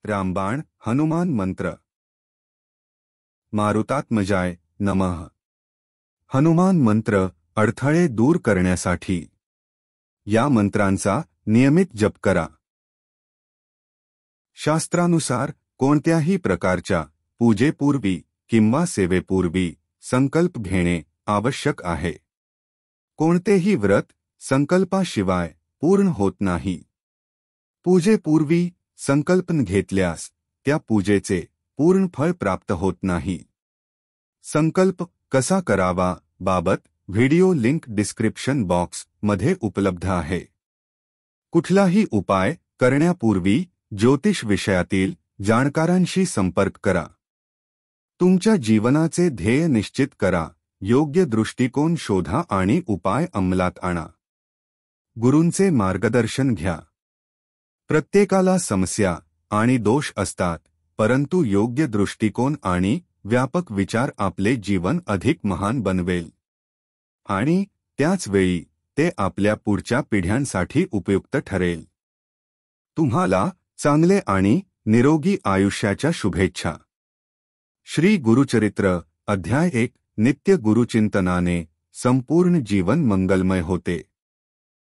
रामबाण हनुमान मंत्र। मारुतात्मजाय नमः। हनुमान मंत्र अडथळे दूर करण्यासाठी या मंत्रांचा नियमित जप करा। शास्त्रानुसार कोणत्याही प्रकारच्या पूजेपूर्वी किंवा सेवेपूर्वी संकल्प घेणे आवश्यक आहे। कोणतेही व्रत संकल्पाशिवाय पूर्ण होत नाही। पूजेपूर्वी संकल्प घेतल्यास त्या पूजेचे पूर्ण फळ प्राप्त होत नाही। संकल्प कसा करावा बाबत व्हिडिओ लिंक डिस्क्रिप्शन बॉक्स मध्ये उपलब्ध आहे। कुठलाही उपाय करण्यापूर्वी ज्योतिष विषयातील जाणकारांशी संपर्क करा। तुमच्या जीवनाचे ध्येय निश्चित करा, योग्य दृष्टिकोन शोधा आणि उपाय अंमलात आणा। गुरूंचे मार्गदर्शन घ्या। प्रत्येकाला समस्या आणि दोष असतात, परंतु योग्य दृष्टिकोन आणि व्यापक विचार आपले जीवन अधिक महान बनवेल आणि त्याच वेळी ते आपल्या पुढच्या पिढ्यांसाठी उपयुक्त ठरेल। तुम्हाला चांगले आणि निरोगी आयुष्याच्या शुभेच्छा। श्री गुरुचरित्र अध्याय 1 नित्य गुरुचिंतनाने संपूर्ण जीवन मंगलमय होते।